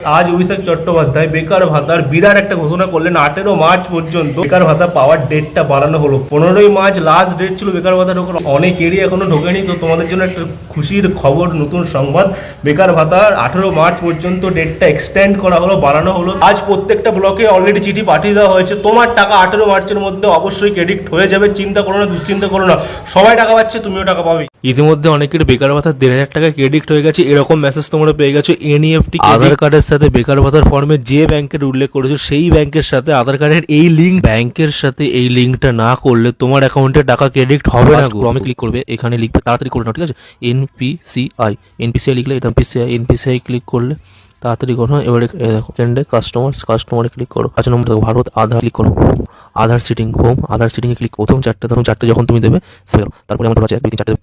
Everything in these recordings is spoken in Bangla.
আজ অভিষেক চট্টোপাধ্যায় বেকার ভাতার বিরাট একটা ঘোষণা করলেন। 18 মার্চ পর্যন্ত বেকার ভাতা পাওয়ার ডেটটা বাড়ানো হলো। 15ই মার্চ লাস্ট ডেট ছিল বেকার ভাতা ঢোকানো, অনেকেরই এখনো ঢোকেনি। তো তোমাদের জন্য একটা খুশির খবর, নতুন সংবাদ, বেকার ভাতার 18 মার্চ পর্যন্ত ডেটটা এক্সটেন্ড করা হলো, বাড়ানো হলো। আজ প্রত্যেকটা ব্লকে অলরেডি চিঠি পাঠিয়ে দেওয়া হয়েছে। তোমার টাকা 18 মার্চের মধ্যে অবশ্যই ক্রেডিট হয়ে যাবে, চিন্তা করো না, দুশ্চিন্তা করো না। সবাই টাকা পাচ্ছে, তুমিও টাকা পাবে। ইতিমধ্যে অনেকের বেকার ভাতা 1,500 টাকা ক্রেডিট হয়ে গেছে, এরকম মেসেজ তোমরা পেয়ে গেছো। এনইএফটি আধার কার্ডের সাথে বেকার ভাতার ফর্মে যে ব্যাংকের উল্লেখ করেছো সেই ব্যাংকের সাথে আধার কার্ডের এই লিঙ্ক, ব্যাংকের সাথে এই লিঙ্কটা না করলে তোমার অ্যাকাউন্টে টাকা ক্রেডিট হবে না। ক্রমে ক্লিক করবে, এখানে লিখবে, তাড়াতাড়ি করে নাও, ঠিক আছে? এনপিসিআই লিখলে এটা এনপিসিআই ক্লিক করলে তাড়াতাড়ি করো। এবারে দেখো কেন্দ্রে কাস্টমারে ক্লিক করো। 5 নম্বর দেখো ভারত আধার, ক্লিক করো। আধার সিটিং, হোম আধার সিটিং এ ক্লিক। প্রথম চারটে যখন তুমি দেবে সেভ, তারপরে আমাদের আছে 1 2 3 4টে।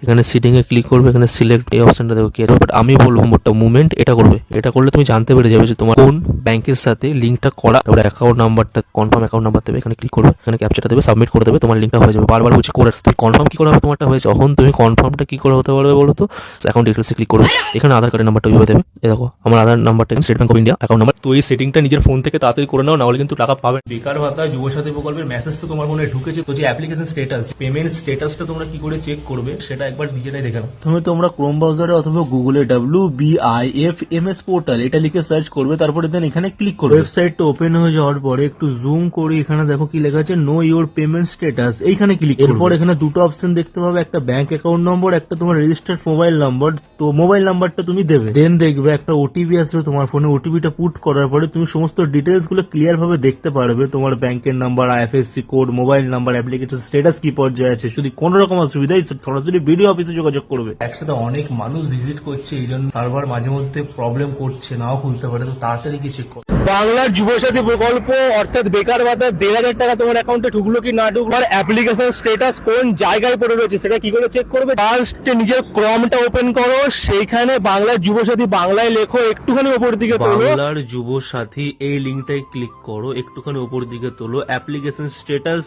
এখানে সিটিং এ ক্লিক করবে, এখানে সিলেক্ট, এই অপশনটা দেখো কি আছে। বাট আমি বলবো মোটটা মুভমেন্ট এটা করবে। এটা করলে তুমি জানতে পেরে যাবে যে তোমার কোন ব্যাংকের সাথে লিঙ্কটা করা। তারপরে অ্যাকাউন্ট নাম্বারটা, কনফার্ম অ্যাকাউন্ট নাম্বার দেবে, এখানে ক্লিক করবে, এখানে ক্যাপচাটা দেবে, সাবমিট করে দেবে, তোমার লিঙ্কটা হয়ে যাবে। বারবার বলছি করে তুমি কনফার্ম কি করে হবে তোমারটা হয়েছে। তখন তুমি কনফার্মটা কি করে হতে পারবে বলো তো? অ্যাকাউন্ট ডিটেলসে ক্লিক করবে, এখানে আধার কার্ডের নাম্বারটা ওইভাবে দেবে। এই দেখো আমার আধার নাম্বারটা state bank of India account number. তো এই সেটিংটা নিজের ফোন থেকে তাড়াতাড়ি করে নাও, না হলে কিন্তু টাকা পাবে। বেকার ভাতা যুবসাথী প্রকল্পের মেসেজ তো তোমার ফোনে ঢুকেছে। তো যে অ্যাপ্লিকেশন স্ট্যাটাস, পেমেন্ট স্ট্যাটাসটা তোমরা কি করে চেক করবে সেটা একবার নিজেরাই দেখে নাও। তোমরা ক্রোম ব্রাউজারে অথবা গুগলে WBIFMS পোর্টাল এটা লিখে সার্চ করবে, তারপরে দেন এখানে ক্লিক করবে। ওয়েবসাইটটা ওপেন হয়ে যাওয়ার পরে একটু জুম করে এখানে দেখো কি লেখা আছে, নো ইওর পেমেন্ট স্ট্যাটাস, এইখানে ক্লিক করবে। এরপর এখানে দুটো অপশন দেখতে পাবে, একটা ব্যাংক অ্যাকাউন্ট নম্বর, একটা তোমার রেজিস্টার্ড মোবাইল নাম্বার। তো মোবাইল নাম্বারটা তুমি দেবে, দেন দেখবে একটা ওটিপি আসবে তোমার ফোনে। ওটিপিটা পুট করার পরে তুমি সমস্ত ডিটেলস গুলো ক্লিয়ার ভাবে দেখতে পারবে। তোমার ব্যাংকের number, IFSC code, mobile number, application status কি পর্যায়ে আছে। যদি কোনো রকম অসুবিধা সরাসরি বিডিও অফিসে যোগাযোগ করবে। একসাথে অনেক মানুষ ভিজিট করছে, এই জন্য সার্ভার মাঝে মধ্যে প্রবলেম করছে, নাও খুলতে পারে। তো তাড়াতাড়ি কি চেক করো। বাংলার যুবসাথী প্রকল্প অর্থাৎ বেকার ভাতা 1,500 টাকা তোমার অ্যাকাউন্টে ঢুকলো কি না ঢুকলো, অ্যাপ্লিকেশন স্ট্যাটাস কোন জায়গায় পড়ে রয়েছে সেটা কি করে চেক করবে। ফার্স্ট নিজের ক্রমটা ওপেন করো, সেইখানে বাংলার যুবসাথী বাংলায় লেখো, একটুখানি উপর দিকে তোলো। বাংলার যুবসাথী এই লিঙ্কটাই ক্লিক করো, একটুখানি উপর দিকে তোলো, অ্যাপ্লিকেশন স্ট্যাটাস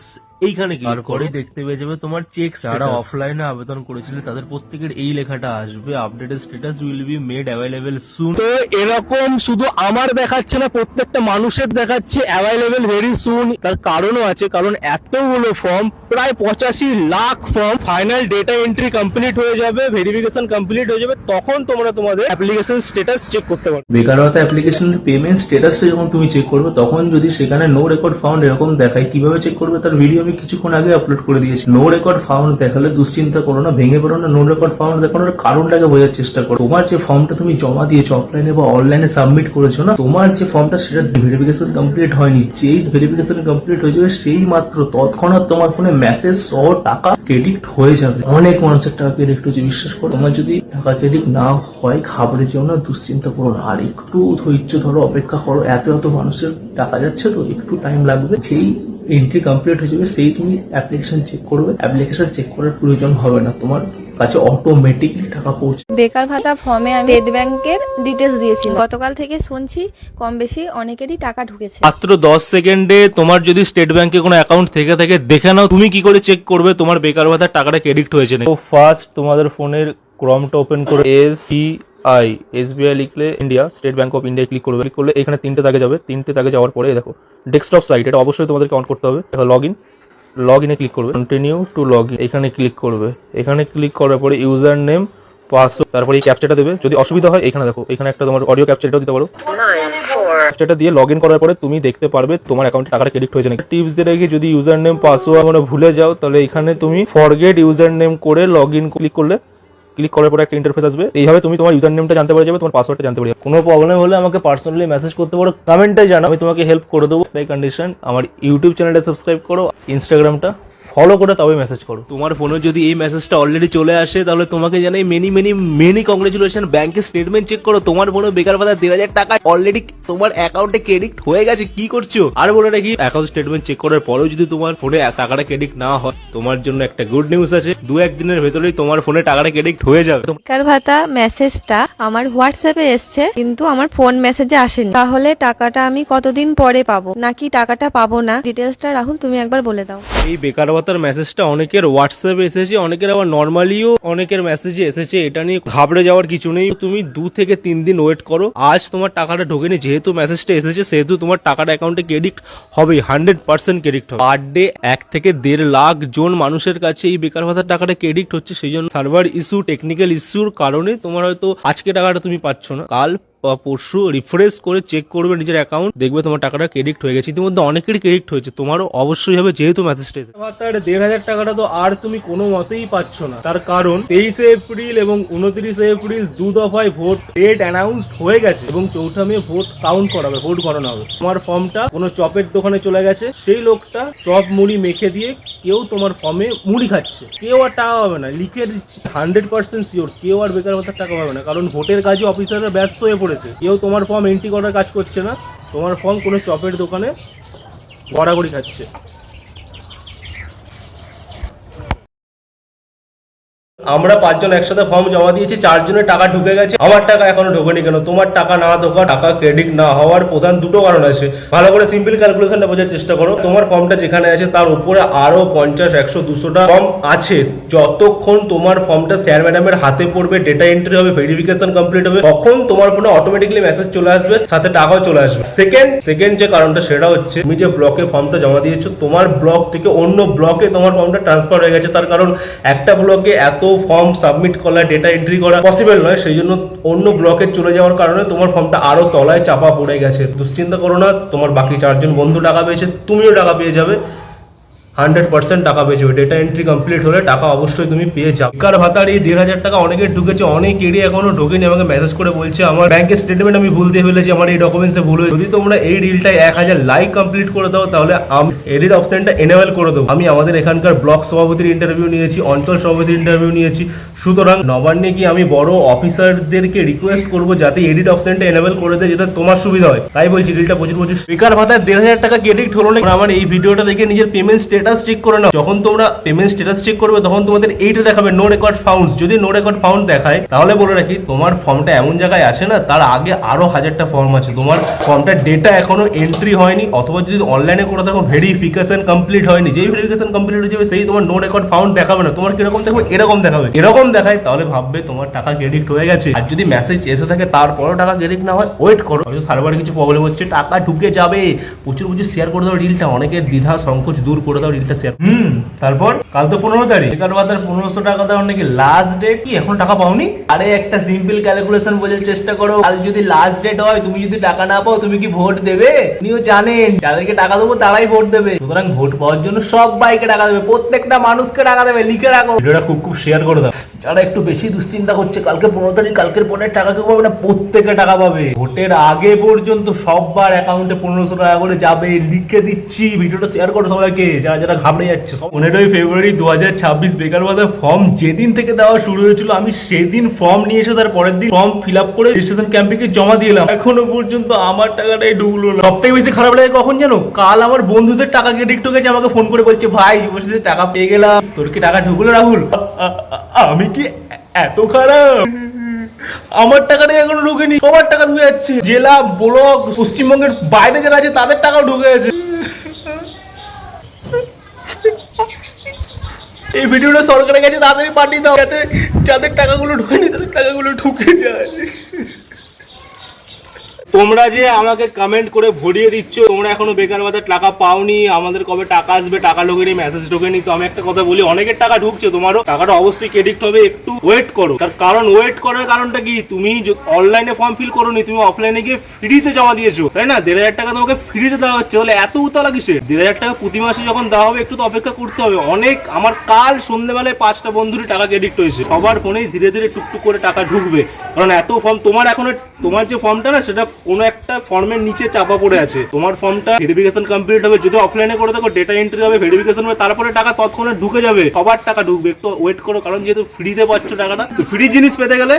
এইখানে ক্লিক করে দেখতে পেয়ে যাবে তোমার চেক। যারা অফলাইনে আবেদন করেছিল তাদের প্রত্যেকের এই লেখাটা আসবে, updated status will be made available soon. তো এরকম শুধু আমার দেখাচ্ছে না, প্রত্যেকটা মানুষের দেখাচ্ছে অ্যাভেলেবল ভেরি সুন। তার কারণও আছে, কারণ এতগুলো ফর্ম, প্রায় 85 lakh form, final data entry complete হয়ে যাবে, ভেরিফিকেশন কমপ্লিট হয়ে যাবে, তখন তোমরা তোমাদের অ্যাপ্লিকেশন স্ট্যাটাস চেক করতে পারবে। বেকার ভাতা অ্যাপ্লিকেশনের পেমেন্ট স্ট্যাটাসটা যখন তুমি চেক করবে, তখন যদি সেখানে নো রেকর্ড ফাউন্ড এরকম দেখায়, কিভাবে চেক করবে তার ভিডিও আমি কিছুক্ষণ আগে আপলোড করে দিয়েছি। নো রেকর্ড ফাউন্ড দেখালে দুশ্চিন্তা করো না, ভেঙে পড়ো না। নো রেকর্ড ফাউন্ড দেখানোর কারণটাকে বোঝার চেষ্টা করো। তোমার যে ফর্মটা তুমি জমা দিয়েছো অফলাইনে বা অনলাইনে সাবমিট করেছো না, তোমার যে ফর্মটা সেটা ভেরিফিকেশন কমপ্লিট হয়নি। যেই ভেরিফিকেশন কমপ্লিট হয়ে যাবে সেই মাত্র তৎক্ষণাৎ তোমার ফোনে মেসেজ সহ টাকা ক্রেডিট হয়ে যাবে। অনেক মানুষের টাকা ক্রেডিট হচ্ছে, বিশ্বাস করো। তোমার যদি টাকা ক্রেডিট না হয় ঘাবড়ে যেও না, দুশ্চিন্তা করো না, আর একটু ধৈর্য ধরো, অপেক্ষা করো। এত মানুষের টাকা যাচ্ছে, তো একটু টাইম লাগবে। যেই এন্ট্রি কমপ্লিট হয়ে যাবে সেই তুমি অ্যাপ্লিকেশন চেক করবে। অ্যাপ্লিকেশন চেক করার প্রয়োজন হবে না, তোমার কাছে অটোমেটিকলি টাকা পৌঁছে। বেকার ভাতা ফর্মে আমি স্টেট ব্যাংকের ডিটেলস দিয়েছিলাম। গতকাল থেকে শুনছি কম বেশি অনেকেরই টাকা ঢুকেছে। মাত্র 10 সেকেন্ডে তোমার যদি স্টেট ব্যাংকে কোনো অ্যাকাউন্ট থেকে থাকে দেখে নাও। তুমি কি করে চেক করবে তোমার বেকার ভাতার টাকাটা ক্রেডিট হয়েছে না? তো ফার্স্ট তোমাদের ফোনের ক্রমটা ওপেন করে SBI লিখলে India, state bank of India click করবে। ক্লিক করলে এখানে 3টে দাগে যাবে। 3টে দাগে যাওয়ার পরে দেখো ডেস্কটপ সাইট, এটা অবশ্যই তোমাদেরকে অন করতে হবে। লগ ইনে ক্লিক করবে, কন্টিনিউ টু লগ ইন এখানে ক্লিক করবে। এখানে ক্লিক করার পরে ইউজার নেম, পাসওয়ার্ড, তারপরে এই ক্যাপচাটা দেবে। যদি অসুবিধা হয় এখানে দেখো, এখানে একটা তোমার অডিও ক্যাপচাটাও দিতে পারো। ক্যাপচাটা দিয়ে লগ ইন করার পরে তুমি দেখতে পারবে তোমার অ্যাকাউন্টে টাকাটা ক্রেডিট হয়েছে নাকি। টিপস দিয়ে রেখে যদি ইউজার নেম পাসওয়ার্ড মানে ভুলে যাও, তাহলে এখানে তুমি ফরগেট ইউজার নেম করে লগ ইন ক্লিক করলে, ক্লিক করার পরে একটা ইন্টারফেস আসবে। এইভাবে তুমি তোমার ইউজার নেমটা জানতে পারে যাবে, তোমার পাসওয়ার্ডটা জানতে পারে যাবে। কোনো প্রবলেম হলে আমাকে পার্সোনালি মেসেজ করতে পারো, কমেন্টে জানাও, আমি তোমাকে হেল্প করে দেবো। এই কন্ডিশন, আমার ইউটিউব চ্যানেলটা সাবস্ক্রাইব করো, ইনস্টাগ্রামটা ফলো করে তবে মেসেজ করো। তোমার ফোনে যদি এই মেসেজটা অলরেডি চলে আসে তাহলে তোমাকে জানাই মেনি কংগ্রেচুলেশন। ব্যাংকের স্টেটমেন্ট চেক করো, তোমার ফোনে বেকার ভাতা 1,500 টাকা অলরেডি তোমার অ্যাকাউন্টে ক্রেডিট হয়ে গেছে। কি করছো? আর বলে রাখি, অ্যাকাউন্ট স্টেটমেন্ট চেক করার পরেও যদি তোমার ফোনে টাকাটা ক্রেডিট না হয়, তোমার জন্য একটা গুড নিউজ আছে, 2-1 দিনের ভেতরেই তোমার ফোনে টাকাটা ক্রেডিট হয়ে যাবে। বেকার ভাতা মেসেজটা আমার হোয়াটসঅ্যাপে এসছে, কিন্তু আমার ফোন মেসেজে আসেনি। তাহলে টাকাটা আমি কতদিন পরে পাবো, নাকি টাকাটা পাবো না? ডিটেলসটা রাহুল তুমি একবার বলে দাও। এই বেকার ভাতার মেসেজটা অনেকের হোয়াটসঅ্যাপে এসেছে, অনেকের আবার নর্মালিও অনেকের মেসেজে এসেছে। এটা নিয়ে ঘাবড়ে যাওয়ার কিছু নেই। তুমি 2 থেকে 3 দিন ওয়েট করো। আজ তোমার টাকাটা ঢোকেনি, যেহেতু মেসেজটা এসেছে সেহেতু তোমার টাকাটা অ্যাকাউন্টে ক্রেডিট হবেই, 100% ক্রেডিট হবে। পার ডে 1 থেকে 1.5 লাখ জন মানুষের কাছে এই বেকার ভাতার টাকাটা ক্রেডিট হচ্ছে। সেই জন্য সার্ভার ইস্যু, টেকনিক্যাল ইস্যুর কারণে তোমার হয়তো আজকে টাকাটা তুমি পাচ্ছ না, কাল বা পরশু রিফ্রেশ করে চেক করবে নিজের অ্যাকাউন্ট, দেখবে তোমার টাকাটা ক্রেডিট হয়ে গেছে। ইতিমধ্যে অনেকেরই ক্রেডিট হয়েছে, তোমারও অবশ্যই হবে যেহেতু মেসেজটা এসেছে। ভাতার 1,500 টাকাটা তো আর তুমি কোনো মতেই পাচ্ছ না, তার কারণ 23 এপ্রিল এবং 29 এপ্রিল 2 দফায় ভোট ডেট অ্যানাউন্সড হয়ে গেছে এবং 4 মে ভোট কাউন্ট করা হবে, ভোট গণনা হবে। তোমার ফর্মটা কোনো চপের দোকানে চলে গেছে, সেই লোকটা চপ মুড়ি মেখে দিয়ে কেউ তোমার ফর্মে মুড়ি খাচ্ছে, কেউ আর টাকা পাবে না। লিখে দিচ্ছি 100% শিওর, কেউ আর বেকার ভাতার টাকা পাবে না, কারণ ভোটের কাজে অফিসাররা ব্যস্ত হয়ে পড়েছে। কেউ তোমার ফর্ম এন্ট্রি করার কাজ করছে না, তোমার ফর্ম কোনো চপের দোকানে গড়াগড়ি খাচ্ছে। আমরা 5 জন একসাথে ফর্ম জমা দিয়েছি, 4 জনের টাকা ঢুকে গেছে, আমার টাকা এখনো ঢোকেনি কেন? তোমার টাকা না ঢোকা, টাকা ক্রেডিট না হওয়ার প্রধান 2টো কারণ আছে। ভালো করে সিম্পল ক্যালকুলেশনটা বোঝার চেষ্টা করো। তোমার ফর্মটা যেখানে আছে তার উপরে আরো 50, 100, 200টা ফর্ম আছে। যতক্ষণ তোমার ফর্মটা স্যার ম্যাডামের হাতে পড়বে, ডেটা এন্ট্রি হবে, ভেরিফিকেশন কমপ্লিট হবে, তখন তোমার ফোনে অটোমেটিক্যালি মেসেজ চলে আসবে, সাথে টাকাও চলে আসবে। সেকেন্ড যে কারণটা সেটা হচ্ছে, তুমি যে ব্লকে ফর্মটা জমা দিয়েছো, তোমার ব্লক থেকে অন্য ব্লকে তোমার ফর্মটা ট্রান্সফার হয়ে গেছে। তার কারণ একটা ব্লকে এত ফর্ম সাবমিট করা, ডেটা এন্ট্রি করা পসিবল নয়, সেই জন্য অন্য ব্লকে চলে যাওয়ার কারণে তোমার ফর্মটা আরো তলায় চাপা পড়ে গেছে। দুশ্চিন্তা করো না, তোমার বাকি 4 জন বন্ধু টাকা পেয়েছে, তুমিও টাকা পেয়ে যাবে, 100% টাকা পেয়ে যাবে। ডেটা এন্ট্রি কমপ্লিট হলে টাকা অবশ্যই তুমি পেয়ে যাবে। বেকার ভাতার এই 1,500 টাকা অনেকের ঢুকেছে, অনেকেরই এখনো ঢোকেনি। আমাকে মেসেজ করে বলছে আমার ব্যাংকের স্টেটমেন্ট আমি ভুল দিয়ে ফেলেছি, আমার এই ডকুমেন্টসে ভুল হয়েছে। যদি তোমরা এই রিলটা 1000 লাইক কমপ্লিট করে দাও, তাহলে আমি এডিট অপশনটা এনেবল করে দেবো। আমি আমাদের এখানকার ব্লক সভাপতির ইন্টারভিউ নিয়েছি, অঞ্চল সভাপতির ইন্টারভিউ নিয়েছি। সুতরাং নবান্নে কি আমি বড় অফিসারদেরকে রিকোয়েস্ট করবো যাতে এডিট অপশনটা এনেবল করে দেয়, যাতে তোমার সুবিধা হয়। তাই বলছি রিলটা প্রচুর বেকার ভাতার 1,500 টাকা ক্রেডিট হলো না। আমার এই ভিডিওটা দেখে নিজের পেমেন্ট স্ট্যাটাস চেক করে নাও। যখন তোমরা পেমেন্ট স্ট্যাটাস চেক করবে তখন তোমাদের এইটা দেখাবে নো রেকর্ড ফাউন্ড। যদি নো রেকর্ড ফাউন্ড দেখায় তাহলে বলে রাখি তোমার ফর্মটা এমন জায়গায় আছে না, তার আগে আরো 1000টা ফর্ম আছে, তোমার ফর্মটা ডেটা এখনো এন্ট্রি হয়নি, অথবা যদি অনলাইনে করে দেখো ভেরিফিকেশন কমপ্লিট হয়নি। যেই ভেরিফিকেশন কমপ্লিট হয়ে যাবে সেই তোমার নো রেকর্ড ফাউন্ড দেখাবে না, তোমার কিরকম দেখাবে, এরকম দেখাবে। এরকম দেখায় তাহলে ভাববে তোমার টাকা ক্রেডিট হয়ে গেছে। আর যদি মেসেজ এসে থাকে তারপরেও টাকা ক্রেডিট না হয়, ওয়েট করো, সার্ভারে কিছু প্রবলেম হচ্ছে, টাকা ঢুকে যাবে। প্রচুর শেয়ার করে দাও রিলটা, অনেকের দ্বিধা সংকোচ দূর করে দাও রিলটা শেয়ার। তারপর কাল তো 15 তারিখ, বেকার ভাতার 1500 টাকা দেওয়ার নাকি লাস্ট ডেট। কি এখন টাকা পাওনি? আরে একটা সিম্পল ক্যালকুলেশন বোঝার চেষ্টা করো। কাল যদি লাস্ট ডেট হয়, তুমি যদি টাকা না পাও, তুমি কি ভোট দেবে? উনিও জানেন যাদেরকে টাকা দেবো তারাই ভোট দেবে। সুতরাং ভোট পাওয়ার জন্য সবাইকে টাকা দেবে, প্রত্যেকটা মানুষকে টাকা দেবে। লিখে রাখো, ভিডিওটা খুব শেয়ার করে দাও। যারা একটু বেশি দুশ্চিন্তা করছে কালকে 15 তারিখ, কালকের পরে টাকা কেউ পাবে না, প্রত্যেকে টাকা পাবে। ভোটের আগে পর্যন্ত সবার অ্যাকাউন্টে 1500 টাকা করে যাবে, লিখে দিচ্ছি। ভিডিওটা শেয়ার করো সবাইকে, যারা যারা ঘাবড়ে যাচ্ছে। 15 ফেব্রুয়ারি 2026 বেকার ভাতার ফর্ম যেদিন থেকে দেওয়া শুরু হয়েছিল, আমি সেদিন ফর্ম নিয়ে এসে তার পরের দিন ফর্ম ফিল আপ করে রেজিস্ট্রেশন ক্যাম্পে জমা দিলাম। এখনো পর্যন্ত আমার টাকাটাই ঢুকলো না। সবথেকে বেশি খারাপ লাগে কখন জানো? কাল আমার বন্ধুদের টাকা ক্রেডিট হয়ে গেছে, আমাকে ফোন করে বলছে ভাই যুবসাথীতে টাকা পেয়ে গেলাম, তোর কি টাকা ঢুকলো রাহুল? আমি কি এত খারাপ? আমার টাকাটাই এখনো ঢুকেনি, সবার টাকা ঢুকে যাচ্ছে। জেলা, ব্লক, পশ্চিমবঙ্গের বাইরে যারা আছে তাদের টাকাও ঢুকে গেছে। এই ভিডিওটা সরকারের কাছে তাড়াতাড়ি পাঠিয়ে দাও, যাতে যাদের টাকাগুলো ঢুকেনি তাদের টাকাগুলো ঢুকে যায়। তোমরা যে আমাকে কমেন্ট করে ভরিয়ে দিচ্ছ তোমরা এখনো বেকার ভাতার টাকা পাওনি, আমাদের কবে টাকা আসবে, টাকা ঢোকেনি, মেসেজ ঢোকেনি। তো আমি একটা কথা বলি, অনেকের টাকা ঢুকছে, তোমারও টাকাটা অবশ্যই ক্রেডিট হবে। একটু ওয়েট করো। তার কারণ ওয়েট করার কারণটা কি, তুমি অনলাইনে ফর্ম ফিল করোনি, তুমি অফলাইনে গিয়ে ফ্রিতে জমা দিয়েছো, তাই না? 1,500 টাকা তোমাকে ফ্রিতে দেওয়া হচ্ছে, তাহলে এত উতলা কিসে? 1,500 টাকা প্রতি মাসে যখন দেওয়া হবে একটু তো অপেক্ষা করতে হবে। অনেক, আমার কাল সন্ধ্যেবেলায় 5টা বন্ধুরই টাকা ক্রেডিট হয়েছে। সবার ফোনেই ধীরে ধীরে টুকটুক করে টাকা ঢুকবে, কারণ এত ফর্ম তোমার এখনো, তোমার যে ফর্মটা না সেটা কোনো একটা ফর্মের নিচে চাপা পড়ে আছে। তোমার ফর্মটা ভেরিফিকেশন কমপ্লিট হবে, যদি অফলাইনে করে দেখো ডেটা এন্ট্রি হবে, ভেরিফিকেশন হবে, তারপরে টাকা তৎক্ষণাৎ ঢুকে যাবে, সবার টাকা ঢুকবে। একটু ওয়েট করো, কারণ যেহেতু ফ্রিতে পাচ্ছ টাকাটা, তো ফ্রি জিনিস পেতে গেলে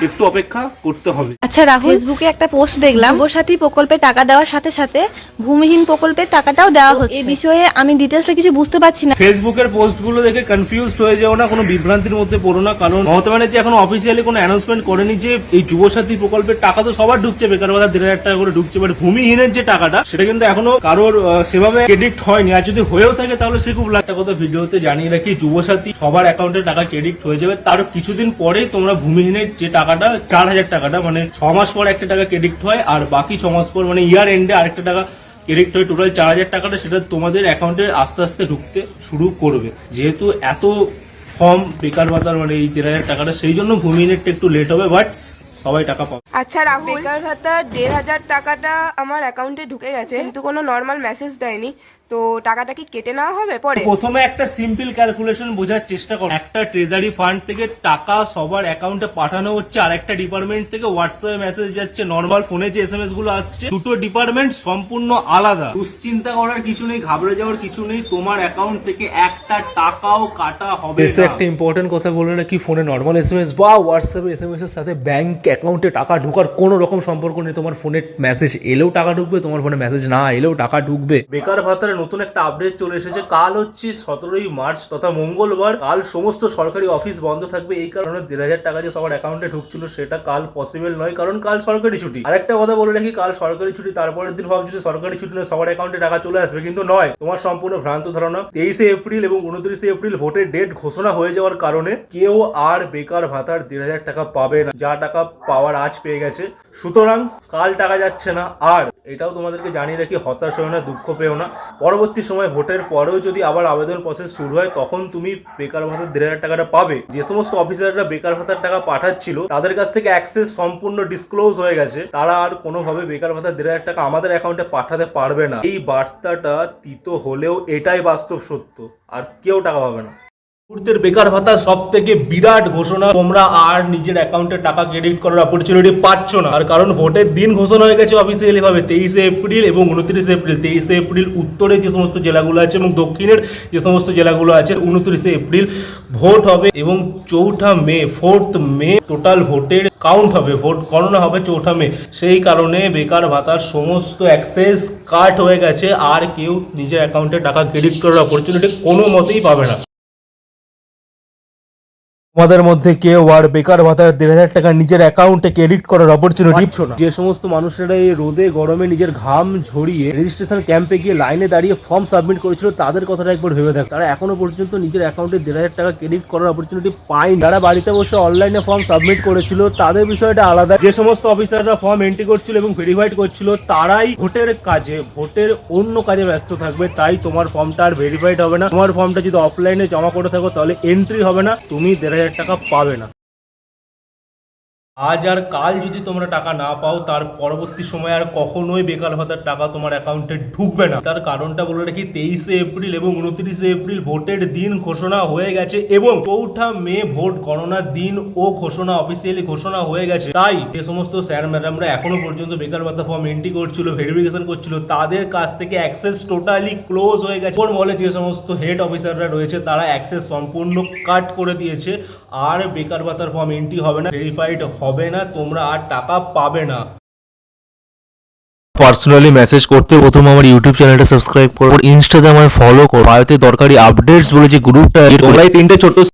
একটু অপেক্ষা করতে হবে। আচ্ছা রাহুল, ফেসবুকে একটা পোস্ট দেখলাম, যুবসাথী প্রকল্পে টাকা দেওয়ার সাথে সাথে ভূমিহীন প্রকল্পের টাকাটাও দেওয়া হচ্ছে। এই বিষয়ে আমি ডিটেইলসটা কিছু বুঝতে পারছি না। ফেসবুকের পোস্টগুলো দেখে কনফিউজ হয়ে যাও না, কোনো বিভ্রান্তির মধ্যে পড়ো না। কারণ মমতা ব্যানার্জি এখন অফিসিয়ালি কোনো অ্যানাউন্সমেন্ট করেনি যে এই যুবসাথী প্রকল্পের টাকা তো সবার ঢুকছে বেকার ভাতা 1,500 টাকা করে ঢুকছে, বাট ভূমিহীনের যে টাকাটা সেটা কিন্তু এখনো কারোর সেভাবে ক্রেডিট হয়নি, আর যদি হয়েও থাকে তাহলে সে খুব একটা কথা ভিডিওতে জানিয়ে রাখি, যুবসাথী সবার অ্যাকাউন্টে টাকা ক্রেডিট হয়ে যাবে, তার কিছুদিন পরেই তোমরা ভূমিহীনের যে টাকাটা 4,000 টাকাটা মানে 6 মাস পর একটা টাকা ক্রেডিট হয়, আর বাকি 6 মাস পর মানে ইয়ার এন্ডে আরেকটা টাকা ক্রেডিট হয়, টোটাল 4,000 টাকাটা সেটা তোমাদের অ্যাকাউন্টে আস্তে আস্তে ঢুকতে শুরু করবে। যেহেতু এত ফর্ম বেকার ভাতার মানে এই 13,000 টাকাটা, সেই জন্য ভূমিহীনেরটা একটু লেট হবে, বাট সবাই টাকা পাবে। আচ্ছা রাহুল, বেকার ভাতা 1,500 টাকাটা আমার অ্যাকাউন্টে ঢুকে গেছে, কিন্তু কোনো নর্মাল মেসেজ দেয়নি, তো টাকাটা কি কেটে নেওয়া হবে পরে? প্রথমে একটা সিম্পল ক্যালকুলেশন বোঝার চেষ্টা করো। একটা ট্রেজারি ফান্ড থেকে টাকা সবার অ্যাকাউন্টে পাঠানো হচ্ছে, আর একটা ডিপার্টমেন্ট থেকে হোয়াটসঅ্যাপে মেসেজ যাচ্ছে, নর্মাল ফোনে যে এসএমএস গুলো আসছে, দুটো ডিপার্টমেন্ট সম্পূর্ণ আলাদা। দুশ্চিন্তা করার কিছু নেই, ঘাবড়ে যাওয়ার কিছু নেই, তোমার অ্যাকাউন্ট থেকে একটা টাকাও কাটা হবে এসে না। একটা ইম্পর্টেন্ট কথা বলে রাখি, ফোনে নর্মাল এসএমএস বা হোয়াটসঅ্যাপে এসএমএস এর সাথে ব্যাংক অ্যাকাউন্টে টাকা ঢোকার কোনো রকম সম্পর্ক নেই। তোমার ফোনে মেসেজ এলেও টাকা ঢুকবে, তোমার ফোনে মেসেজ না এলেও টাকা ঢুকবে। বেকার ভাতার নতুন একটা আপডেট চলে এসেছে। কাল হচ্ছে 17ই মার্চ তথা মঙ্গলবার। কাল সমস্ত সরকারি অফিস বন্ধ থাকবে, এই কারণে 1,500 টাকা যে সবার অ্যাকাউন্টে ঢুকছিল সেটা কাল পসিবল নয়, কারণ কাল সরকারি ছুটি। আরেকটা কথা বলে রাখি, কাল সরকারি ছুটি, তারপরের দিন ভাবছি সরকারি ছুটি নয়, সবার অ্যাকাউন্টে টাকা চলে আসবে, কিন্তু নয়, তোমার সম্পূর্ণ ভ্রান্ত ধারণা। 23শে এপ্রিল এবং 29শে এপ্রিল ভোটের ডেট ঘোষণা হয়ে যাওয়ার কারণে কেউ আর বেকার ভাতার 1,500 টাকা পাবে না, যা টাকা পাওয়ার আজ পেয়ে গেছে। সুতরাং কাল টাকা যাচ্ছে না। আর এটাও তোমাদেরকে জানিয়ে রাখি, হতাশ হয়েও না, দুঃখ পেও না, পরবর্তী সময় ভোটের পরেও যদি আবার আবেদন প্রসেস শুরু হয় তখন তুমি বেকার ভাতার 1,500 টাকাটা পাবে। যে সমস্ত অফিসাররা বেকার ভাতার টাকা পাঠাচ্ছিল তাদের কাছ থেকে অ্যাক্সেস সম্পূর্ণ ডিসক্লোজ হয়ে গেছে, তারা আর কোনোভাবে বেকার ভাতার 1,500 টাকা আমাদের অ্যাকাউন্টে পাঠাতে পারবে না। এই বার্তাটা তিতো হলেও এটাই বাস্তব সত্য, আর কেউ টাকা পাবে না। মুহূর্তের বেকার ভাতা সব থেকে বিরাট ঘোষণা, তোমরা আর নিজের অ্যাকাউন্টে টাকা ক্রেডিট করার অপরচুনিটি পাচ্ছ না। আর কারণ ভোটের দিন ঘোষণা হয়ে গেছে অফিসিয়ালি ভাবে 23শে এপ্রিল এবং 29শে এপ্রিল। 23শে এপ্রিল উত্তরে যে সমস্ত জেলাগুলো আছে এবং দক্ষিণের যে সমস্ত জেলাগুলো আছে, 29শে এপ্রিল ভোট হবে এবং 4 মে 4th মে টোটাল ভোটের কাউন্ট হবে, ভোট গণনা হবে 4 মে। সেই কারণে বেকার ভাতার সমস্ত অ্যাক্সেস কাট হয়ে গেছে, আর কেউ নিজের অ্যাকাউন্টে টাকা ক্রেডিট করার অপরচুনিটি কোনো মতেই পাবে না। তোমাদের মধ্যে কেউ আর বেকার ভাতার 1,500 টাকা নিজের অ্যাকাউন্টে ক্রেডিট করার অপরচুনিটি পাচ্ছ না। যে সমস্ত মানুষেরা এই রোদে গরমে নিজের ঘাম ঝরিয়ে রেজিস্ট্রেশন ক্যাম্পে গিয়ে লাইনে দাঁড়িয়ে ফর্ম সাবমিট করেছিল, তাদের কথাটা একবার ভেবে দেখ। তারা এখনো পর্যন্ত নিজের অ্যাকাউন্টে 1,500 টাকা ক্রেডিট করার অপরচুনিটি পায়নি। যারা বাড়িতে বসে অনলাইনে ফর্ম সাবমিট করেছিল তাদের বিষয়টা আলাদা। যে সমস্ত অফিসাররা ফর্ম এন্ট্রি করছিল এবং ভেরিফাইড করছিল তারাই ভোটের কাজে, ভোটের অন্য কাজে ব্যস্ত থাকবে, তাই তোমার ফর্মটা আর ভেরিফাইড হবে না। তোমার ফর্মটা যদি অফলাইনে জমা করে থাকো তাহলে এন্ট্রি হবে না, তুমি 1,500 টাকা পাবে না। আজ আর কাল যদি তোমরা টাকা না পাও, তার পরবর্তী সময় আর কখনোই বেকার ভাতার টাকা তোমার অ্যাকাউন্টে ঢুকবে না। তার কারণটা বলে রাখি, 23শে এপ্রিল এবং 29শে এপ্রিল ভোটের দিন ঘোষণা হয়ে গেছে এবং 4 মে ভোট গণনার দিন ও ঘোষণা অফিসিয়ালি ঘোষণা হয়ে গেছে। তাই যে সমস্ত স্যার ম্যাডামরা এখনো পর্যন্ত বেকার ভাতা ফর্ম এন্ট্রি করছিল, ভেরিফিকেশন করছিল, তাদের কাছ থেকে অ্যাক্সেস টোটালি ক্লোজ হয়ে গেছে। ওর বলে যে সমস্ত হেড অফিসাররা রয়েছে তারা অ্যাক্সেস সম্পূর্ণ কাট করে দিয়েছে, আর বেকার ভাতার ফর্ম এন্ট্রি হবে না, ভেরিফাইড হবে না, তোমরা আর টাকা পাবে না। পার্সোনালি মেসেজ করতে প্রথমে আমার ইউটিউব চ্যানেলটা সাবস্ক্রাইব করো, ইনস্টাতে আমায় ফলো করো, বায়োতে দরকারি আপডেটস বলে যে গ্রুপটা, 3টে ছোট্ট